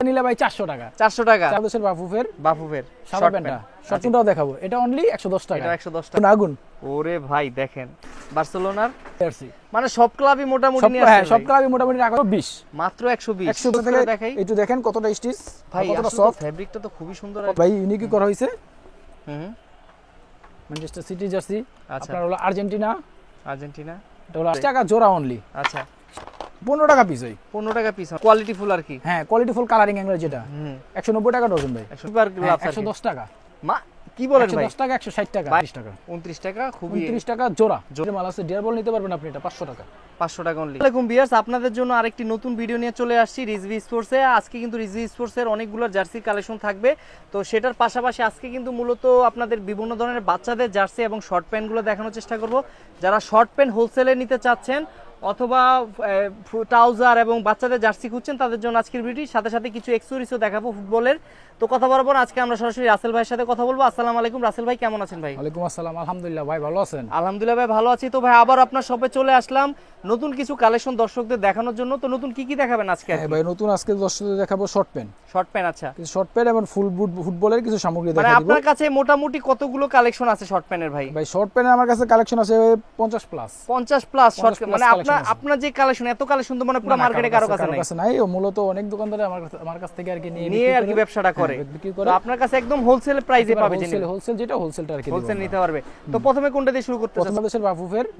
নিলে ভাই 400 টাকা। 400 টাকা। চাদশের বাফুফের শর্ট প্যান্টটা। শর্টটাও দেখাবো, এটা অনলি 110 টাকা। এটা 110 টাকা। আগুন। ওরে ভাই দেখেন বার্সেলোনার জার্সি, মানে সব ক্লাবই মোটামুটি নিয়ে হ্যাঁ আসছে। সব ক্লাবই মোটামুটি টাকা 20, মাত্র 120 100 করে থেকে দেখাই। একটু দেখেন কতটা স্টিচ, ভাই কতটা আসলে সফট। ফেব্রিকটা তো খুবই সুন্দর। ভাই ইউনিক করা হয়েছে। হুম ম্যানচেস্টার সিটি জার্সি। আচ্ছা। আপনার হলো আর্জেন্টিনা, এটা এটা হলো 80 টাকা জোড়া অনলি। আচ্ছা 15 টাকা পিস হয়। 15 টাকা পিস, কোয়ালিটি ফুল আর কি। হ্যাঁ কোয়ালিটি ফুল কালারিং অ্যাঙ্গেল যেটা 190 টাকা ডজন ভাই। 110 টাকা। মা কি বলেন ভাই? 110 টাকা, 160 টাকা, 30 টাকা, 29 টাকা। খুবই 29 টাকা জোড়া। জোড়া মাল আছে, ডিয়ার বল নিতে পারবেন আপনি, এটা 500 টাকা। 500 টাকা অনলি। আসসালামু আলাইকুম ভিউয়ার্স, আপনাদের জন্য আরেকটি নতুন ভিডিও নিয়ে চলে আসছি রিজভি স্পোর্টসে। আজকে কিন্তু রিজভি স্পোর্টসের অনেকগুলো জার্সি কালেকশন থাকবে। তো সেটার পাশাপাশি আজকে কিন্তু মূলত আপনাদের বিভিন্ন ধরনের বাচ্চাদের জার্সি এবং শর্ট প্যান্টগুলো দেখানোর চেষ্টা করব। যারা শর্ট প্যান্ট হোলসেলে নিতে চাচ্ছেন অথবা ট্রাউজার এবং বাচ্চাদের জার্সি খুঁজছেন তাদের জন্য আজকের ভিডিও। সাথে সাথে কিছু এক্সেসরিজও দেখাবো ফুটবলের। তো কথা বরাবর আজকে আমরা সরাসরি রাসেল ভাইয়ের সাথে কথা বলবো। আসসালামু আলাইকুম রাসেল ভাই, কেমন আছেন ভাই? ওয়ালাইকুম আসসালাম, আলহামদুলিল্লাহ ভাই, ভালো আছেন? আলহামদুলিল্লাহ ভাই ভালো আছি। তো ভাই আবার আপনার শপে চলে আসলাম নতুন কিছু কালেকশন দর্শকদের দেখানোর জন্য। তো নতুন কি কি দেখাবেন আজকে? হ্যাঁ ভাই, নতুন আজকে দর্শকদের দেখাবো শর্ট প্যান্ট। শর্ট প্যান্ট, আচ্ছা। কিছু শর্ট প্যান্ট এবং ফুল বুট ফুটবলের কিছু সামগ্রী মানে দেখাবো। আপনার কাছে মোটামুটি কতগুলো কালেকশন আছে শর্ট প্যান্টের ভাই? ভাই শর্ট প্যান্ট আমার কাছে কালেকশন আছে 50 প্লাস। 50 প্লাস শর্ট 50 মানে collection আছে। আপনার যে কালেকশন, এত কালেকশন তো মানে পুরো মার্কেটে কারো কাছে নাই। ও মূলত অনেক দোকানদার আমার কাছ থেকে আর কি নিয়ে আর কি ব্যবসাটা করে। বিক্রি তো করে আপনার কাছে একদম হোলসেল প্রাইসে পাবে। হোলসেল যেটা হোলসেলটা আর কি হোলসেল নিতে পারবে। তো প্রথমে কোনটা দিয়ে শুরু করতে চাচ্ছেন? বাংলাদেশের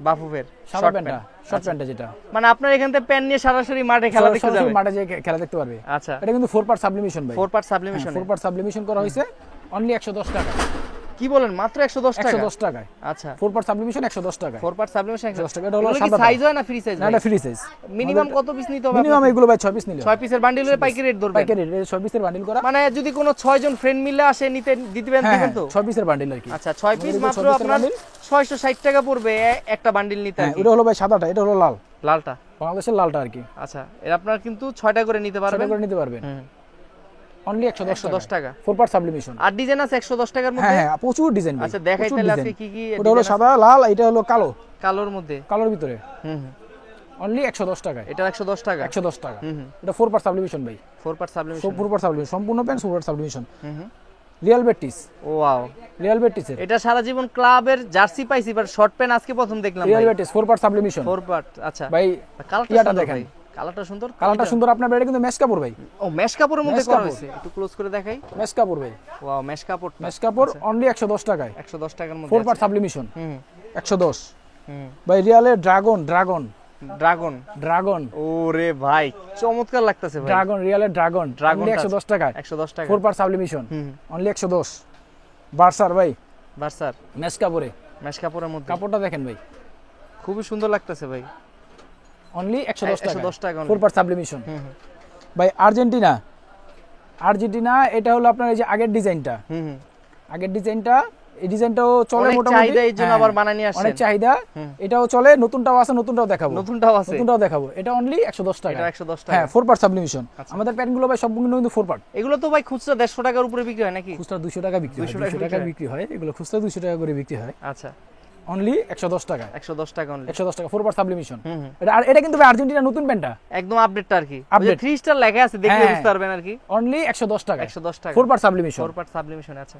বাফুফের শর্ট প্যান্টটা, প্যান্ট। শর্ট প্যান্টটা যেটা মানে আপনার এখান থেকে প্যান্ট নিয়ে সরাসরি মাঠে খেলা দেখতে যাবে। মাঠে যে খেলা দেখতে পারবে। আচ্ছা, এটা কিন্তু 4 পার্ট সাবলিমেশন ভাই। 4 পার্ট সাবলিমেশন। 4 পার্ট সাবলিমেশন করা হয়েছে অনলি 110 টাকা। কি বলেন, মাত্র 110 টাকা? 110 টাকায়। আচ্ছা 4 পার্ট সাবলিমেশন 110 টাকা। 4 পার্ট সাবলিমেশন 110 টাকা। এটা হলো সাদা সাইজ হয় না ফ্রি সাইজ? না, এটা ফ্রি সাইজ। মিনিমাম কত পিস নিতে হবে? মিনিমাম এগুলো ভাই 6 পিস নিলে। 6 পিসের বান্ডিলের পাইকারি রেট ধরবেন? পাইকারি রেট 6 পিসের বান্ডিল করা। মানে যদি কোনো 6 জন ফ্রেন্ড মিলে আসে নিতে দিবেন তো? 6 পিসের বান্ডিল আর কি। আচ্ছা 6 পিস মাত্র আপনার 660 টাকা পড়বে একটা বান্ডিল নিতে আর কি। এটা হলো ভাই সাদাটা, এটা হলো লালটা, বাংলাদেশের লালটা আর কি। আচ্ছা এটা আপনার কিন্তু 6টা করে নিতে পারবেন। 6টা করে নিতে পারবেন। অনলি 110 টাকা। 4 পার্ট সাবলিমেশন। আর ডিজাইন আছে 110 টাকার মধ্যে? হ্যাঁ প্রচুর ডিজাইন ভাই। আচ্ছা দেখাই তাহলে আজকে কি কি। ওটা হলো সাদা, লাল, এটা হলো কালো। কালোর মধ্যে, কালোর ভিতরে। অনলি 110 টাকা। এটা 110 টাকা। 110 টাকা। এটা 4 পার্ট সাবলিমেশন ভাই। 4 পার্ট সাবলিমেশন। 4 পার্ট সাবলিমেশন সম্পূর্ণ pant 4 part sublimation. Real Betis. Wow, Real বেটিসের। এটা সারা জীবন ক্লাবের জার্সি পাইছি, বাট শর্ট প্যান্ট আজকে প্রথম দেখলাম। Real Betis 4 part sublimation. 4 part, আচ্ছা ভাই কালারটা দেখেন। কালারটা সুন্দর। কালারটা সুন্দর। আপনার এটা কিন্তু মেশ কাপড় ভাই। ও মেশ কাপড়ের মধ্যে করা হয়েছে। একটু ক্লোজ করে দেখাই। মেশ কাপড় ভাই। ওয়াও মেশ কাপড়। মেশ কাপড় অনলি 110 টাকায়। 110 টাকার মধ্যে 4 পার্ট সাবলিমেশন। 110। হুম ভাই রিয়ালের ড্রাগন। ওরে ভাই চমৎকার লাগতেছে ভাই। ড্রাগন, রিয়ালের ড্রাগন 110 টাকায়। 110 টাকা 4 পার্ট সাবলিমেশন অনলি 110। বার্সার ভাই, বার্সার মেশ কাপড়ে। মেশ কাপড়ের মধ্যে কাপড়টা দেখেন ভাই, খুবই সুন্দর লাগতেছে ভাই। অনলি 110 টাকা। only। 4 part sublimation. ভাই আর্জেন্টিনা এটা হলো আপনার এই যে আগের ডিজাইনটা। আগের ডিজাইনটা, এই ডিজাইনটাও চলে মোটামুটি। চাহিদা এই জন্য আবার বানায় নিয়ে আসছেন। অনেক চাহিদা। এটাও চলে, নতুনটাও আছে, নতুনটাও দেখাবো। নতুনটাও দেখাবো। এটা অনলি 110 টাকা। এটা 110 টাকা। হ্যাঁ 4 পার্ট সাবলিমেশন। আমাদের প্যান্টগুলো ভাই সবগুলো কিন্তু 4 পার্ট। এগুলো তো ভাই খুচরা 150 টাকার উপরে বিক্রি হয় নাকি? খুচরা 200 টাকা বিক্রি হয়। 200 টাকা বিক্রি হয়। এগুলো খুচরা 200 টাকা করে বিক্রি হয়। আচ্ছা অনলি 110 টাকা। 110 টাকা অনলি। 110 টাকা 4 পার্ট সাবলিমেশন। এটা কিন্তু ভাই আর্জেন্টিনা নতুন প্যান্টটা একদম আপডেটটা আর কি। ওই যে 3 স্টার লেখা আছে, দেখলে বুঝতে পারবেন আর কি। অনলি 110 টাকা। 110 টাকা 4 পার্ট সাবলিমেশন। 4 part sublimation. আচ্ছা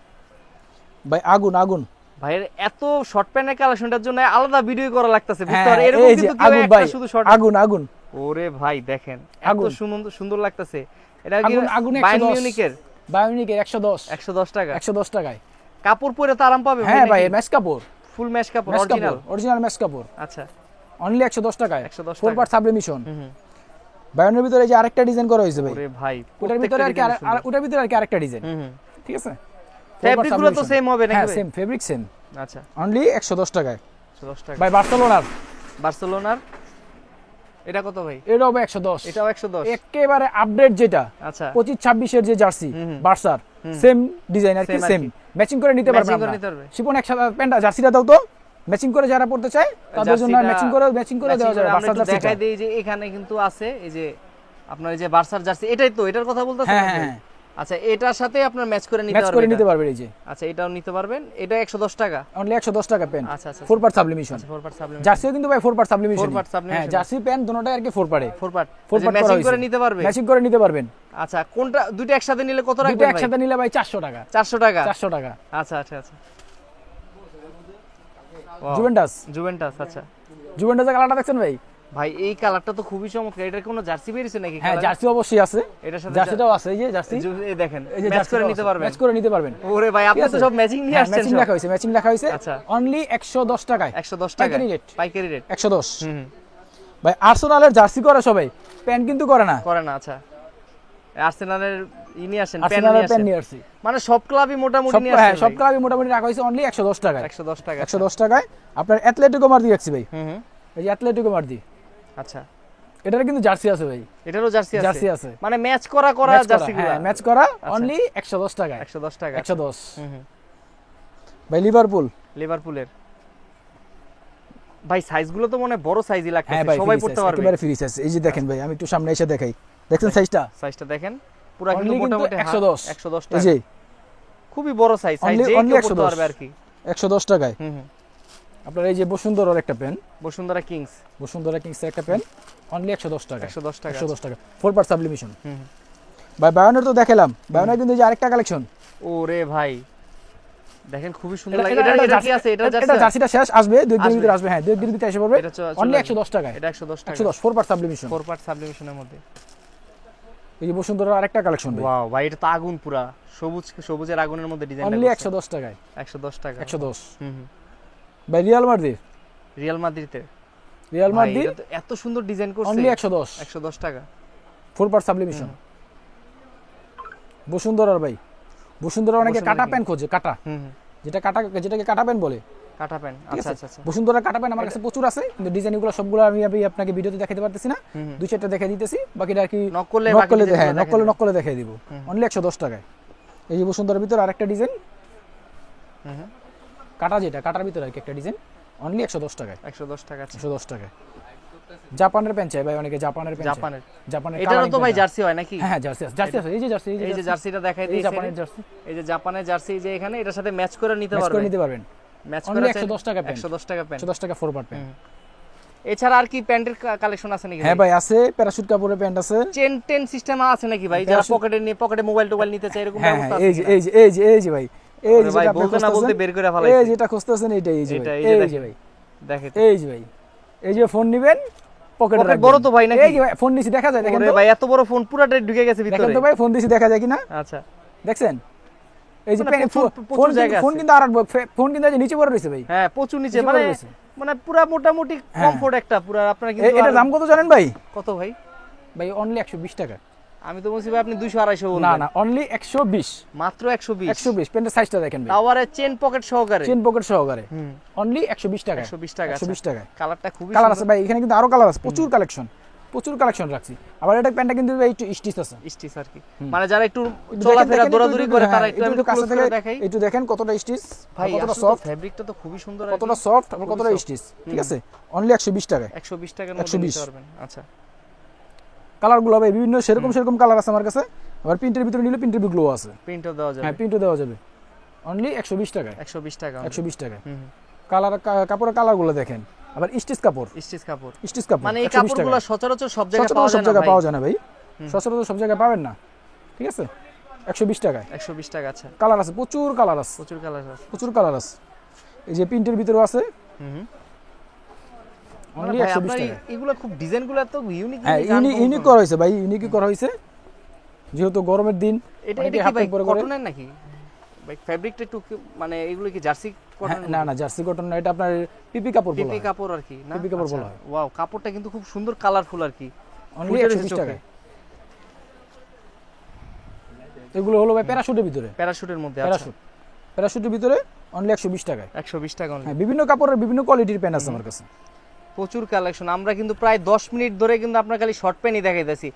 ভাই আগুন ভাইয়ের এত শর্ট প্যান্টের কালেকশনটার জন্য আলাদা ভিডিও করা লাগতেছে, বুঝতে হ্যাঁ, পারেন? এরকম এই যে কিন্তু কেউ আগুন একটা ভাই, শুধু শর্ট আগুন। ওরে ভাই দেখেন এত আগুন। সুন্দর লাগতেছে। এটা কি আগুন বায়ার্ন 110 মিউনিখের? বায়োনিকের 110 টাকা। 110 টাকায়। কাপড় পরে তো আরাম পাবে। হ্যাঁ ভাই মেশ কাপড়, ফুল মেশ কাপড় অরিজিনাল মেশ কাপড়। আচ্ছা অনলি 110 টাকায়। 110 4 পার্ট সাবলিমেশন। বায়োনের ভিতরে যে আরেকটা ডিজাইন করা হয়েছে ভাই। ওরে ভাই ওটার ভিতরে আর কি আরেকটা ডিজাইন। ঠিক আছে। ফেব্রিকগুলো তো সেম হবে নাকি? হ্যাঁ সেম ফেব্রিক সেম। আচ্ছা অনলি 110 টাকায়। 110 টাকা ভাই বার্সেলোনার এটা কত ভাই? এটাও 110। এটাও 110 একেবারে আপডেট যেটা। আচ্ছা 25-26 এর যে জার্সি বার্সার সেম ডিজাইন আর কি, সেম ম্যাচিং করে নিতে পারবেন আপনারা। শিপন একসাথে প্যান্টটা জার্সিটা দাও তো, ম্যাচিং করে যারা পড়তে চায় তাদের জন্য ম্যাচিং করে দেওয়া যাবে। বার্সার জার্সি দেখাই দেই যে এখানে কিন্তু আছে এই যে আপনার এই যে বার্সার জার্সি, এটাই তো, এটার কথা বলতেছেন? হ্যাঁ আচ্ছা এটার সাথে আপনার ম্যাচ করে নিতে পারবেন এই যে। আচ্ছা এটাও নিতে পারবেন। এটা 110 টাকা অনলি 110 টাকা প্যান্ট। আচ্ছা 4 পার্ট সাবলিমেশন। 4 part sublimation. জার্সিও কিন্তু ভাই 4 পার্ট সাবলিমেশন। হ্যাঁ জার্সি প্যান্ট দুটোটাই আর কি 4 পার্টে। 4 পার্ট ম্যাচিং করে নিতে পারবে। ম্যাচিং করে নিতে পারবেন। আচ্ছা কোনটা দুইটা একসাথে নিলে কত রাখবেন দুটো ভাই? একসাথে নিলে ভাই 400 টাকা। 400 টাকা। 400 টাকা। আচ্ছা আচ্ছা আচ্ছা। জুভেন্টাস আচ্ছা। জুভেন্টাসের কালারটা দেখছেন ভাই? ভাই এই কালারটা তো খুবই চমৎকার। এটা কোনো জার্সি বেরিয়েছে নাকি? হ্যাঁ জার্সি অবশ্যই আছে, এটার সাথে জার্সিটাও আছে, এই যে জার্সি, এই দেখেন এই যে ম্যাচ করে নিতে পারবেন। ম্যাচ করে নিতে পারবেন। ওরে ভাই আপনি তো সব ম্যাচিং নিয়ে আসছেন। ম্যাচিং লেখা হইছে, ম্যাচিং লেখা হইছে। আচ্ছা অনলি 110 টাকায়। 110 টাকা পাইকারি রেট 110। হুম ভাই আর্সেনালের জার্সি করে সবাই, প্যান্ট কিন্তু করে না। করে না। আচ্ছা আর্সেনালের ইনি আসেন, আর্সেনালের প্যান্ট নিয়ে আসছি। মানে সব ক্লাবই মোটামুটি নিয়ে হ্যাঁ আসছেন। সব ক্লাবই মোটামুটি রাখা হইছে অনলি 110 টাকায়। 110 টাকা। 110 টাকায় আপনার অ্যাথলেটিকো মার্দি রাখছি ভাই। হুম এই যে অ্যাথলেটিকো মার্দি। আচ্ছা এটার কিন্তু জার্সি আছে ভাই। এটারও জার্সি আছে। জার্সি আছে মানে ম্যাচ করা জার্সিগুলো। হ্যাঁ ম্যাচ করা অনলি 110 টাকায়। 110 টাকা। 110। হুম ভাই লিভারপুলের ভাই সাইজগুলো তো মনে বড় সাইজই হ্যাঁ লাগতেছে, ভাই সবাই পড়তে পারবে। একেবারে ফ্রি সাইজ। এই যে দেখেন ভাই, আমি একটু সামনে এসে দেখাই, দেখেন সাইজটা দেখেন পুরো কিন্তু Only মোটামুটি 110 110 এই টাকা। যে খুবই বড় সাইজ, Only যে কেউ পড়তে 110 পারবে আর কি। 110 টাকায়। হুম আপনার এই যে বসুন্ধরার একটা পেন, বসুন্ধরা কিংসের একটা পেন অনলি 110 টাকা। 110 টাকা। 110 টাকা 4 পার্ট সাবলিমেশন। হুম ভাই বায়োনের তো দেখালাম, বায়োনের কিন্তু এই যে আরেকটা কালেকশন। ওরে ভাই দেখেন খুবই সুন্দর লাগে। এটা কি আছে? এটা জার্সিটা শেষ আসবে 2 দিনের ভিতরে আসবে। হ্যাঁ 2 দিনের ভিতরে এসে পড়বে। অনলি 110 টাকায়। এটা 110 টাকা। 110 4 পার্ট সাবলিমেশন। 4 পার্ট সাবলিমেশনের মধ্যে। এই যে বসুন্ধরার আরেকটা কালেকশন ভাই। ওয়াও ভাই এটা তো আগুন পুরা সবুজের আগুনের মধ্যে ডিজাইনটা। অনলি 110 টাকায়। 110 টাকা। 110। হুম ভাই রিয়াল মাদ্রিদ এটা তো এত সুন্দর ডিজাইন করছে। অনলি 110। 110 টাকা 4 পার্ট সাবলিমেশন। বসুন্ধরার ভাই, বসুন্ধরা অনেকে কাটা পেন খোঁজে, কাটা, যেটাকে কাটা পেন বলে। কাটা পেন। আচ্ছা আচ্ছা আচ্ছা। বসুন্ধরা কাটা পেন আমার কাছে প্রচুর আছে, কিন্তু ডিজাইনগুলো সবগুলো আমি আপনাকে ভিডিওতে দেখাতে পারতেছি না। দুই চারটা দেখাই দিতেছি, বাকিটা আর কি নক করলে নক করলে দেখাই দিব। অনলি 110 টাকায়। এই যে বসুন্ধরার ভিতর আরেকটা ডিজাইন, কাটা, যেটা কাটার ভিতর আর কি একটা ডিজাইন, অনলি 110 টাকায়। 110 টাকা। 110 টাকায়। জাপানের পেন চাই ভাই অনেকে, জাপানের পেন। জাপানের এটারও তো ভাই জার্সি হয় নাকি? হ্যাঁ জার্সি আছে, এই যে জার্সি, এই যে জার্সিটা দেখাই দিয়েছি, জাপানের জার্সি। এই যে জাপানের জার্সি যে এখানে এটার সাথে ম্যাচ করে নিতে পারবেন। ম্যাচ করে 110 টাকা পেন। 110 টাকা পেন। 110 টাকা 4 পার্ট পেন। এছাড়া আর কি প্যান্টের কালেকশন আছে নাকি? হ্যাঁ ভাই আছে, প্যারাশুট কাপড়ের প্যান্ট আছে। চেন সিস্টেম আছে নাকি ভাই? যারা পকেটে মোবাইল নিতে চায় এরকম ব্যবস্থা আছে? এই যে ভাই, এই যে ভাই বলতে না বলতে বের করে ফেলাইছে। এই যেটা খুঁজতেছেন এইটাই, এই যে ভাই দেখেন, এই যে ভাই, এই যে ফোন নিবেন পকেটে রাখবেন। বড় তো ভাই নাকি? এই যে ভাই ফোন নিছি, দেখা যায়, দেখেন তো ভাই এত বড় ফোন পুরাটা ঢুকে গেছে ভিতরে। দেখেন তো ভাই ফোন দিছি, দেখা যায় কিনা? আচ্ছা দেখছেন, এই যে ফোন কিন্তু ফোন কিন্তু নিচে পড়ে রয়েছে ভাই। হ্যাঁ প্রচুর নিচে, মানে পুরা মোটামুটি কমফোর্ট একটা পুরা। আপনারা কিন্তু এটার দাম কত জানেন ভাই? কত ভাই? ভাই অনলি 120 টাকা। আমি তো বলছি ভাই আপনি 200-250 বলবেন। না অনলি 120, মাত্র 120। পেন্টের সাইজটা দেখেন ভাই, টাওয়ারে চেন পকেট সহকারে অনলি 120 টাকা। 120 টাকা। 120 টাকা। কালারটা খুবই কালার আছে ভাই, এখানে কিন্তু আরো কালার আছে, প্রচুর কালেকশন রাখছি। আবার এটা প্যান্টটা কিন্তু একটু স্টিচ আছে, স্টিচ আর কি, মানে যারা একটু চলাফেরা দৌড়াদৌড়ি করে তারা একটু কাছে থেকে দেখাই। একটু দেখেন কতটা স্টিচ, ভাই কতটা সফট, ফেব্রিকটা তো খুবই সুন্দর, কতটা সফট, আর কতটা স্টিচ। ঠিক আছে, অনলি 120 টাকা। 120 টাকার মধ্যে নিতে পারবেন। আচ্ছা কালারগুলো ভাই বিভিন্ন সেরকম কালার আছে আমার কাছে। আবার প্রিন্টের ভিতরে নিলে প্রিন্টের গ্লো আছে, প্রিন্টও দেওয়া যাবে। হ্যাঁ প্রিন্টও দেওয়া যাবে। অনলি 120 টাকা। 120 টাকা। 120 টাকা। কালার, কাপড়ের কালারগুলো দেখেন। আবার স্টিচ কাপড়, মানে এই কাপড়গুলো সচরাচর সব জায়গায় পাওয়া যায় না ভাই, সচরাচর সব জায়গায় পাবেন না। ঠিক আছে, 120 টাকা। 120 টাকা। আচ্ছা কালার আছে, প্রচুর কালার আছে। এই যে প্রিন্টের ভিতরেও আছে। অনলি 120 টাকা। এগুলো খুব ডিজাইনগুলো এত ইউনিক, ইউনিক করা হয়েছে ভাই, ইউনিকই করা হয়েছে, যেহেতু গরমের দিন। এটা কি ভাই কটনের নাকি ভাই? ফেব্রিকটা একটু মানে এগুলো কি জার্সি কটন? না জার্সি কটন না, এটা আপনার পিপি কাপড় বলা হয়। পিপি কাপড় আর কি, না পিপি কাপড় বলা হয়। ওয়াও, কাপড়টা কিন্তু খুব সুন্দর কালারফুল আর কি। অনলি 120 টাকা। এগুলো হলো ভাই প্যারাশুটের ভিতরে, প্যারাশুটের মধ্যে। প্যারাশুটের ভিতরে অনলি 120 টাকা। 120 টাকা অনলি। হ্যাঁ বিভিন্ন কাপড়ের বিভিন্ন কোয়ালিটির প্যান্ট আছে আমার কাছে, প্রচুর কালেকশন। আমরা কিন্তু প্রায় 10 মিনিট ধরে কিন্তু আপনার খালি শর্ট প্যান্টই দেখাইতেছি।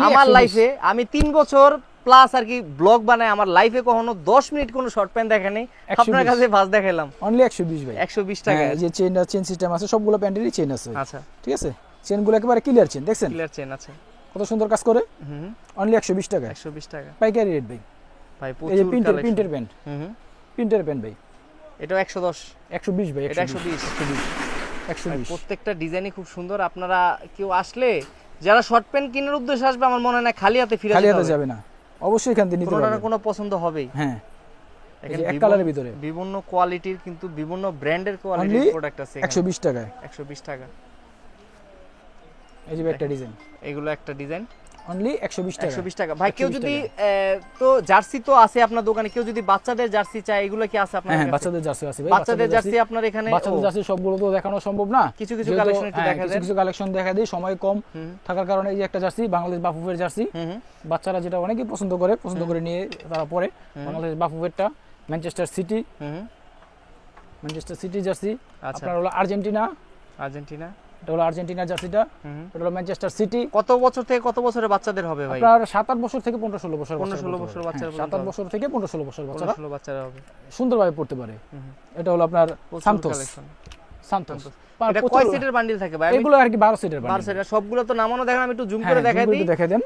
আমার লাইফে আমি 3 বছর প্লাস আর কি ব্লগ বানাই, আমার লাইফে কখনো 10 মিনিট কোনো শর্ট প্যান্ট দেখানি। আপনার কাছে ভাঁজ দেখাইলাম অনলি 120 ভাই। 120 টাকা। এই যে চেন সিস্টেম আছে, সবগুলো প্যান্টেরই চেন আছে। আচ্ছা ঠিক আছে, চেনগুলো একেবারে ক্লিয়ার চেন, দেখছেন? ক্লিয়ার চেন আছে, কত সুন্দর কাজ করে। অনলি 120 টাকা। 120 টাকা পাইকারি রেট ভাই। এই যে প্রিন্টের প্যান্ট, প্রিন্টের প্যান্ট ভাই, এটা 110, 120 ভাই। এটা 120। 120 প্রত্যেকটা ডিজাইনই খুব সুন্দর। আপনারা কেউ আসলে যারা শর্ট প্যান্ট কেনার উদ্দেশ্যে আসবে আমার মনে হয় না খালি হাতে ফিরে খালি যেতে হাতে হবে। যাবে না, অবশ্যই এখান থেকে নিতে কোনোটা না পারবে। কোনো পছন্দ হবেই। হ্যাঁ, এখানে এক কালারের ভিতরে বিভিন্ন কোয়ালিটির কিন্তু বিভিন্ন ব্র্যান্ডের অনলি কোয়ালিটির প্রোডাক্ট আছে এখানে। 120 টাকায়। 120 টাকা। এই যে একটা ডিজাইন, এগুলো একটা ডিজাইন অনলি 120 টাকা। 120 টাকা। ভাই কেউ যদি তো জার্সি তো আছে আপনার দোকানে, কেউ যদি বাচ্চাদের জার্সি চায় এগুলো কি আছে আপনার হ্যাঁ, কাছে? বাচ্চাদের জার্সি আছে ভাই। বাচ্চাদের জার্সি আপনার এখানে বাচ্চাদের জার্সি সবগুলো তো দেখানো সম্ভব না, কিছু কিছু কালেকশন একটু দেখা দেন। কিছু কালেকশন দেখা দিই, সময় কম থাকার কারণে। এই যে একটা জার্সি, বাংলাদেশ বাফুফের জার্সি, বাচ্চারা যেটা অনেকেই পছন্দ করে নিয়ে তারা পরে। বাংলাদেশ বাফুফেরটা Manchester City, Manchester City jersey. আপনার হলো আর্জেন্টিনা, এটা হলো আর্জেন্টিনার জার্সিটা, এটা হলো ম্যানচেস্টার সিটি। কত বছর থেকে কত বছরের বাচ্চাদের হবে ভাই? আপনার 7-8 বছর থেকে 15-16 বছর, 15-16 বছর বাচ্চারা, 7-8 বছর থেকে 15-16 বছর বাচ্চারা হবে, সুন্দরভাবে পড়তে পারে। এটা হলো আপনার সান্তোস, সান্তোস। এটা কয় সেটের বান্ডিল থাকে ভাই? এগুলো আর কি 12 সেটের বান্ডিল। 12 সেটের সবগুলো তো নামানো দেখেন, আমি একটু জুম করে দেখাই দিই। দেখাই দেন।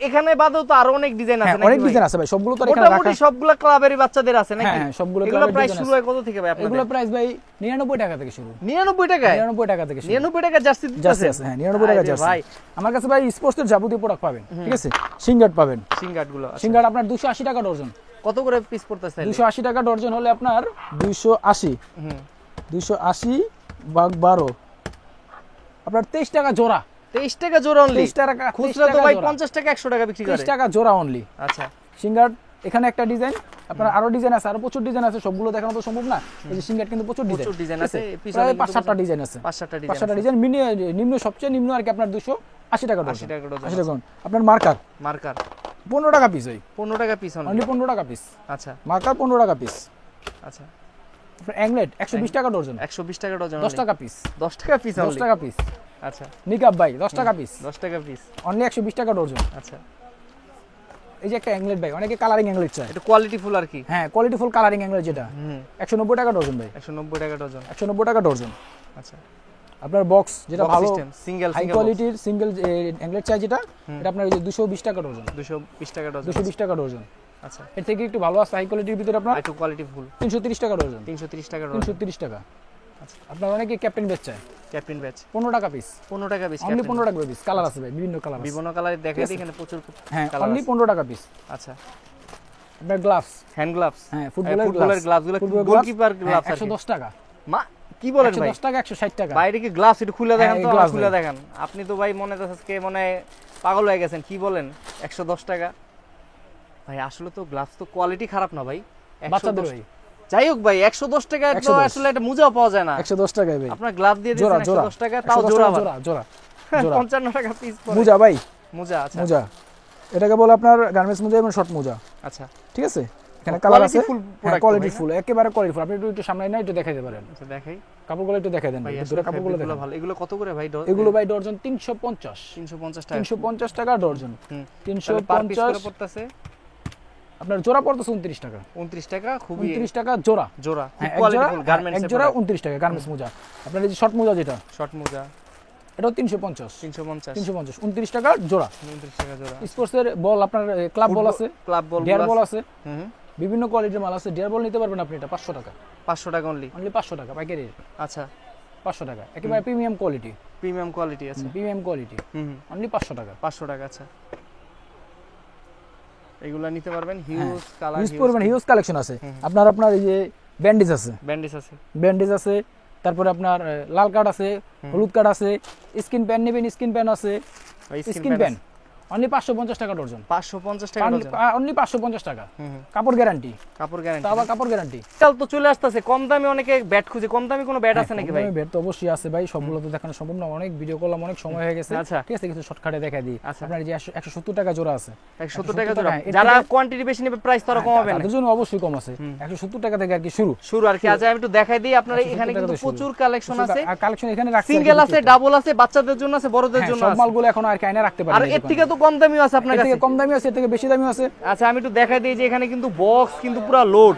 এখানে বাদেও তো আরো অনেক ডিজাইন আছে নাকি? অনেক ডিজাইন আছে ভাই, সবগুলো তো এখানে রাখা। মোটামুটি সবগুলো ক্লাবেরই বাচ্চাদের আছে নাকি? হ্যাঁ, সবগুলো এগুলো প্রাইস শুরু হয় কত থেকে ভাই আপনাদের? এগুলো প্রাইস ভাই 99 টাকা থেকে শুরু। 99 টাকায়? 99 টাকা থেকে শুরু। 99 টাকা জার্সি জার্সি আছে, হ্যাঁ 99 টাকা জার্সি ভাই। আমার কাছে ভাই স্পোর্টসের যাবতীয় প্রোডাক্ট পাবেন, ঠিক আছে? সিঙ্গার্ড পাবেন, সিঙ্গার্ড গুলো। সিঙ্গার্ড আপনার 280 টাকা ডজন। কত করে পিস পড়তেছে? 280 টাকা ডজন হলে আপনার 280, 280 ভাগ 12 আপনার 23 টাকা জোড়া। 23 টাকা জোড়া অনলি? 23 টাকা খুচরা তো ভাই 50 টাকা 100 টাকা বিক্রি করে। 23 টাকা জোড়া অনলি। আচ্ছা, সিঙ্গার্ড এখানে একটা ডিজাইন, আপনার আরো ডিজাইন আছে, আরো প্রচুর ডিজাইন আছে, সবগুলো দেখানো তো সম্ভব না। এই যে সিঙ্গার্ড কিন্তু প্রচুর ডিজাইন আছে, প্রায় 5-7টা ডিজাইন আছে, 5-7টা ডিজাইন। নিম্ন সবচেয়ে নিম্ন আর কি আপনার 280 টাকা ডজন। 80 টাকা। আপনার মার্কার 15 টাকা পিস, ওই 15 টাকা পিস অনলি 15 টাকা পিস। আচ্ছা, মার্কার 15 টাকা পিস। আচ্ছা, আপনার অ্যাংলেট 120 টাকা ডজন। 120 টাকা ডজন, 10 টাকা পিস। 10 টাকা পিস, 10 টাকা পিস। আচ্ছা, নিকাব ভাই 10 টাকা পিস, 10 টাকা পিস অনলি 120 টাকা ডজন। আচ্ছা, এই যে একটা অ্যাংলেট ভাই, অনেকে কালারিং অ্যাংলেট চায়, এটা কোয়ালিটি ফুল আর কি। হ্যাঁ, কোয়ালিটি ফুল কালারিং অ্যাংলেট, যেটা 190 টাকা ডজন ভাই। 190 টাকা ডজন, 190 টাকা ডজন। আচ্ছা, আপনার বক্স যেটা ভালো সিঙ্গেল হাই কোয়ালিটির সিঙ্গেল অ্যাংলেট চাই, যেটা এটা আপনার 220 টাকা ডজন। 220 টাকা ডজন, 220 টাকা ডজন। আচ্ছা, এর থেকে একটু ভালো আছে হাই কোয়ালিটির ভিতরে আপনার একটু কোয়ালিটি ফুল 330 টাকা ডজন। 330 টাকা ডজন, 330 টাকা। আচ্ছা, আপনার অনেকে ক্যাপ্টেন ব্যাচ চায়, ক্যাপ্টেন ব্যাচ 15 টাকা পিস। 15 টাকা পিস, অনলি 15 টাকা পিস। কালার আছে ভাই, বিভিন্ন কালার আছে, বিভিন্ন কালারে দেখাই দিই এখানে প্রচুর। হ্যাঁ, অনলি 15 টাকা পিস। আচ্ছা, আপনার গ্লাভস, হ্যান্ড গ্লাভস, হ্যাঁ ফুটবলের গ্লাভস গুলো, গোলকিপার গ্লাভস 110 টাকা। মা কি বলেন ভাই? 110 টাকা, 160 টাকা। বাইরে কি গ্লাভস একটু খুলে দেখেন তো, গ্লাভস খুলে দেখেন। আপনি তো ভাই মনে হচ্ছে আজকে মনে হয় পাগল হয়ে গেছেন। কি বলেন 110 টাকা? ভাই আসলে তো গ্লাভস তো কোয়ালিটি খারাপ না ভাই, বাচ্চাদের ভাই। যাই হোক ভাই 110 টাকা তো আসলে এটা মোজাও পাওয়া যায় না। 110 টাকায় ভাই আপনার গ্লাভ দিয়ে দিয়েছেন 110 টাকা, তাও জোড়া জোড়া 55 টাকা পিস পড়ে। মোজা ভাই, মোজা। আচ্ছা, মোজা এটাকে বলে আপনার গার্মেন্টস মোজা এবং শর্ট মোজা। আচ্ছা, ঠিক আছে, এখানে কালার আছে, কোয়ালিটি ফুল, একেবারে কোয়ালিটি ফুল। আপনি একটু সামনে না একটু দেখাইতে পারেন। আচ্ছা, দেখাই। কাপড়গুলো একটু দেখাই দেন ভাই, দুটো কাপড়গুলো দেখুন ভালো। এগুলো কত করে ভাই? এগুলো ভাই ডজন 350 টাকা। 350 টাকা ডজন। 350 পড়তেছে। আপনার জোড়া পড়তেছে 29 টাকা। 29 টাকা, খুবই 29 টাকা জোড়া। জোড়া কোয়ালিটি ফুল গার্মেন্টস এক জোড়া 29 টাকা গার্মেন্টস মোজা। আপনার এই যে শর্ট মোজা, যেটা শর্ট মোজা, এটাও 350 29 টাকা জোড়া। 29 টাকা জোড়া। স্পোর্টসের বল, আপনার ক্লাব বল আছে, ক্লাব বল, ডিয়ার বল আছে, বিভিন্ন কোয়ালিটির মাল আছে। ডিয়ার বল নিতে পারবেন আপনি, এটা 500 টাকা। 500 টাকা অনলি? 500 টাকা পাইকারি। আচ্ছা, 500 টাকা, একেবারে প্রিমিয়াম কোয়ালিটি। প্রিমিয়াম কোয়ালিটি আছে, প্রিমিয়াম কোয়ালিটি, অনলি 500 টাকা। 500 টাকা। আচ্ছা, এগুলা নিতে পারবেন। হিউজ কালার, ইউজ করবেন, হিউজ কালেকশন আছে। আপনার এই যে ব্যান্ডেজ আছে, তারপরে আপনার লাল কার্ড আছে, হলুদ কার্ড আছে, স্কিন প্যান নেবেন, স্কিন প্যান আছে, স্কিন প্যান অনলি 550 টাকা ডজন। 550 টাকা ডজন, অনলি 550 টাকা। কাপড় গ্যারান্টি, আবার কাপড় গ্যারান্টি। কাল তো চলে আসতেছে কম দামে, অনেকে ব্যাট খুঁজে। কম দামে কোনো ব্যাট আছে নাকি ভাই? ব্যাট তো অবশ্যই আছে ভাই, সবগুলো তো দেখানো সম্ভব না, অনেক ভিডিও করলাম, অনেক সময় হয়ে গেছে। আচ্ছা, ঠিক আছে, কিছু শর্টকাটে দেখাই দিই। আপনার এই যে 170 টাকা জোড়া আছে, 170 টাকা জোড়া। যারা কোয়ান্টিটি বেশি নেবে প্রাইস তো আরো কমাবে না? তাদের জন্য অবশ্যই কম আছে, 170 টাকা থেকে আর কি শুরু আর কি। আচ্ছা, আমি একটু দেখাই দিই। আপনার এখানে কিন্তু প্রচুর কালেকশন আছে। কালেকশন এখানে রাখছি, সিঙ্গেল আছে, ডাবল আছে, বাচ্চাদের জন্য আছে, বড়দের জন্য আছে। সব মালগুলো এখন আর কাইনা রাখতে পারেন। আর এর থেকে তো কম দামিও আছে আপনার কাছে? কম দামি আছে, এর থেকে বেশি দামি আছে। আচ্ছা, আমি একটু দেখাই দিই যে এখানে কিন্তু বক্স কিন্তু পুরো লোড।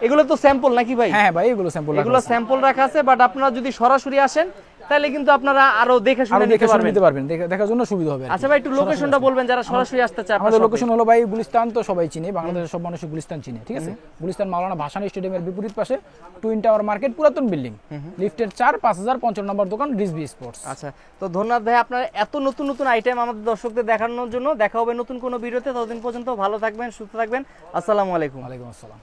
এগুলো তো স্যাম্পল নাকি ভাই? হ্যাঁ ভাই, এগুলো স্যাম্পল রাখা আছে। বাট আপনারা যদি সরাসরি আসেন তাহলে কিন্তু আপনারা আরো দেখে আরো শুনে দেখে নিতে পারবেন। নিতে পারবেন, দেখার জন্য সুবিধা হবে আর কি। আচ্ছা ভাই একটু লোকেশনটা বলবেন যারা সরাসরি আসতে চায়। আমাদের লোকেশন হলো ভাই গুলিস্তান, তো সবাই চিনে, বাংলাদেশের সব মানুষ গুলিস্তান চিনে, ঠিক আছে? গুলিস্তান মাওলানা ভাসানী স্টেডিয়ামের বিপরীত পাশে টুইন টাওয়ার মার্কেট, পুরাতন বিল্ডিং, লিফটের 4, 5055 নম্বর দোকান, রিজভি স্পোর্টস। আচ্ছা, তো ধন্যবাদ ভাই আপনার এত নতুন নতুন আইটেম আমাদের দর্শকদের দেখানোর জন্য। দেখা হবে নতুন কোনো ভিডিওতে, ততদিন পর্যন্ত ভালো থাকবেন, সুস্থ থাকবেন। আসসালামু আলাইকুম। ওয়ালাইকুম আসসালাম।